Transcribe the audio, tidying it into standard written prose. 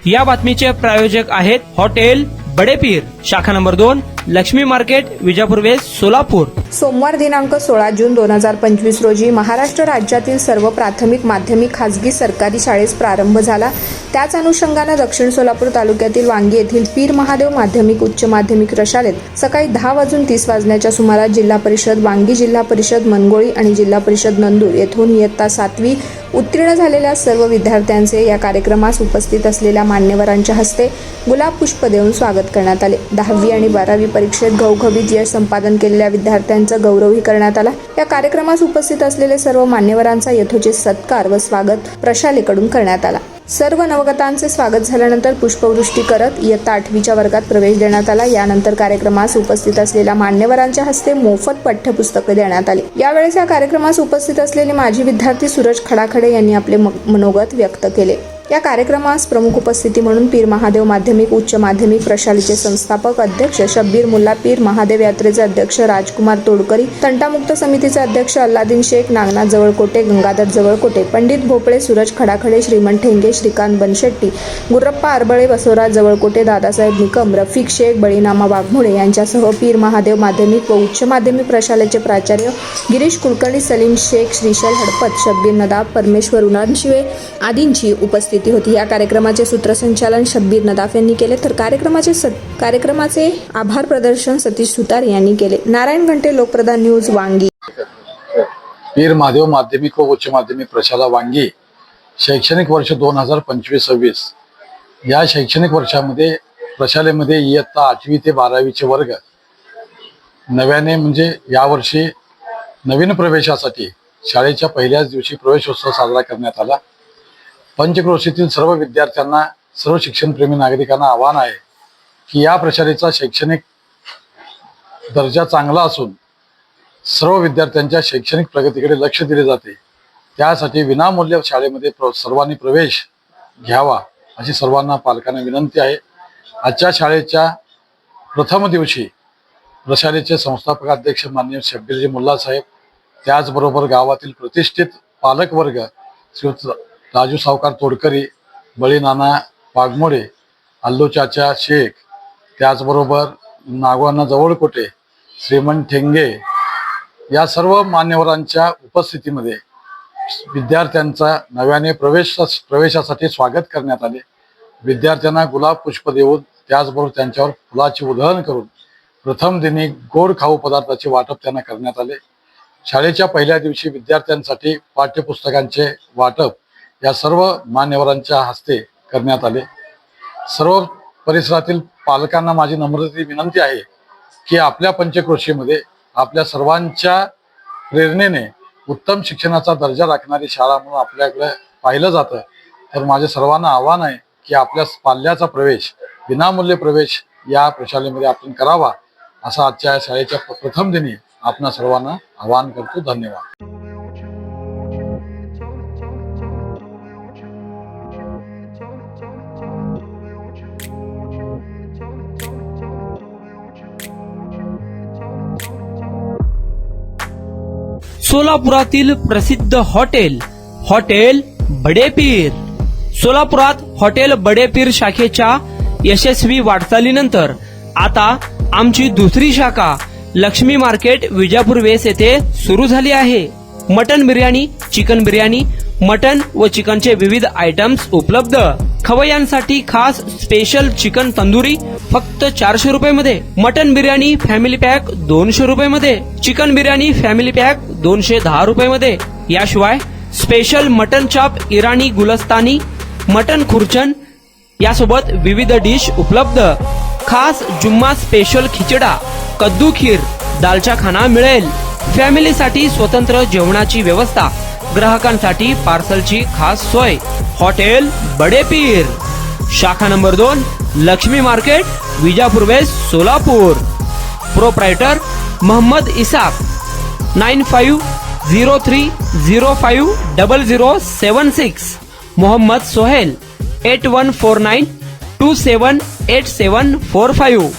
या बातमीचे प्रायोजक आहेत हॉटेल बडेपीर, शाखा number 2, Laxmi market, Vijapur west, Solapur. सोमवार दिनांक 16 जून 2025 रोजी महाराष्ट्र राज्यातील सर्व प्राथमिक, माध्यमिक, खासगी, सरकारी शाळेस प्रारंभ झाला। त्याच अनुषंगाने दक्षिण सोलापूर तालुक्यातील वांगी येथील पीर महादेव माध्यमिक उच्च माध्यमिक प्रशालेत सकाळी 10:30 वाजण्याच्या सुमारास जिल्हा परिषद वांगी, जिल्हा परिषद मनगोळी आणि जिल्हा परिषद नंदूर येथून इयत्ता 7वी उत्तीर्ण झालेल्या सर्व विद्यार्थ्यांचे या कार्यक्रमास उपस्थित असलेल्या मान्यवरांच्या हस्ते गुलाब पुष्प देऊन स्वागत करण्यात आले। 10वी आणि 12वी परीक्षेत घवघवीत यश संपादन केलेल्या विद्यार्थ्यांचा गौरवही करण्यात आला। या कार्यक्रमास उपस्थित असलेले सर्व मान्यवरांचा यथोचित सत्कार व स्वागत प्रशालेकडून करण्यात आला। सर्व नवगतांचे स्वागत झाल्यानंतर पुष्पवृष्टी करत इयत्ता 8वीच्या वर्गात प्रवेश देण्यात आला। यानंतर कार्यक्रमास उपस्थित असलेल्या मान्यवरांच्या हस्ते मोफत पाठ्यपुस्तके देण्यात आली। यावेळेस या कार्यक्रमास उपस्थित असलेले माजी विद्यार्थी सूरज खडाखडे यांनी आपले मनोगत व्यक्त केले। या कार्यक्रमास प्रमुख उपस्थिती म्हणून पीर महादेव माध्यमिक उच्च माध्यमिक प्रशालेचे संस्थापक अध्यक्ष शब्बीर मुल्ला, पीर महादेव यात्रेचे अध्यक्ष राजकुमार तोडकरी, तंटामुक्त समितीचे अध्यक्ष अल्लादीन शेख, नागनाथ जवळकोटे, गंगाधर जवळकोटे, पंडित भोपळे, सूरज खडाखडे, श्रीमंत ठेंगे, श्रीकांत बनशेट्टी, गुर्रप्पा आरबळे, बसवराज जवळकोटे, दादासाहेब निकम, रफिक शेख, बळीनामा वाघमोडे यांच्यासह पीर महादेव माध्यमिक व उच्च माध्यमिक प्रशालेचे प्राचार्य गिरीश कुलकर्णी, सलीम शेख, श्रीशैल हडपत, शब्बीर नदाफ, परमेश्वर उनानशिवे आदींची उपस्थिती होती। या कार्यक्रमाचे सूत्रसंचालन शब्बीर नदाफ यांनी केले, तर कार्यक्रमाचे आभार प्रदर्शन सतीश सुतार यांनी केले। नारायण घंटे, लोकप्रधान न्यूज, वांगी। पीर महादेव माध्यमिक व उच्च माध्यमिक प्रशाला वांगी शैक्षणिक वर्ष 2025-26 या शैक्षणिक वर्षामध्ये प्रशालेमध्ये इयत्ता 8वी ते 12वीचे वर्ग नव्याने म्हणजे यावर्षी नवीन प्रवेशासाठी शाळेच्या पहिल्याच दिवशी प्रवेशोत्सव साजरा करण्यात आला। पंचक्रोशीतील सर्व विद्यार्थ्यांना, सर्व शिक्षणप्रेमी नागरिकांना आव्हान आहे की या प्रशालेचा शैक्षणिक दर्जा चांगला असून सर्व विद्यार्थ्यांच्या शैक्षणिक प्रगतीकडे लक्ष दिले जाते। त्यासाठी विनामूल्य शाळेमध्ये सर्वांनी प्रवेश घ्यावा अशी सर्वांना पालकांना विनंती आहे। आजच्या शाळेच्या प्रथम दिवशी प्रशालेचे संस्थापक अध्यक्ष माननीय शब्बीरजी मुल्ला साहेब, त्याचबरोबर गावातील प्रतिष्ठित पालकवर्ग श्री राजू सावकार तोडकरी, बळीनाना वाघमोडे, अल्लू चाचा शेख, त्याचबरोबर नागवाना जवळकोटे, श्रीमंत ठेंगे या सर्व मान्यवरांच्या उपस्थितीमध्ये विद्यार्थ्यांचा नव्याने प्रवेशासाठी स्वागत करण्यात आले। विद्यार्थ्यांना गुलाब पुष्प देऊन त्याचबरोबर त्यांच्यावर फुलाची उधळण करून प्रथम दिनी गोड खाऊ पदार्थाचे वाटप त्यांना करण्यात आले। शाळेच्या पहिल्या दिवशी विद्यार्थ्यांसाठी पाठ्यपुस्तकांचे वाटप या सर्व मान्यवरांच्या हस्ते करण्यात आले। सर्व परिसरातील पालकांना माझी नम्र विनंती आहे की आपल्या पंचक्रोशीमध्ये आपल्या सर्वांच्या प्रेरणेने उत्तम शिक्षणाचा दर्जा राखणारी शाळा म्हणून आपल्याकडे पाहिलं जातं, तर माझे सर्वांना आव्हान आहे की आपल्या पाल्याचा प्रवेश, विनामूल्य प्रवेश या प्रशालेमध्ये आपण करावा, असं आजच्या शाळेच्या प्रथम दिनी आपणा सर्वांना आवाहन करतो। धन्यवाद। सोलापुरातील प्रसिद्ध हॉटेल बडेपीर। सोलापुरात हॉटेल बडेपीर शाखेच्या यशस्वी वाटचालीनंतर आता आमची दुसरी शाखा लक्ष्मी मार्केट, विजापूर वेस्ट येथे सुरू झाली आहे। Mutton biryani, chicken biryani, mutton व चिकनचे विविध आयटम्स उपलब्ध। खवय्यांसाठी खास स्पेशल चिकन तंदुरी फक्त 400 रुपये मध्ये, मटन बिर्याणी फॅमिली पॅक 200 रुपये मध्ये, चिकन बिर्याणी फॅमिली पॅक 210 रुपये मध्ये। याशिवाय स्पेशल मटन चाप, इराणी गुलस्तानी, मटन खुर्चन यासोबत विविध डिश उपलब्ध। खास जुम्मा स्पेशल खिचडा, कद्दू खीर, दालचा खाना मिळेल। फॅमिलीसाठी स्वतंत्र जेवणाची व्यवस्था, ग्राहकांसाठी पार्सलची खास सोय। हॉटेल बडेपीर, शाखा number 2, Laxmi market, Vijapur west, Solapur. Proprietor Mohammad Ishaq, 9503050076। Mohammad Sohail, 8149278745।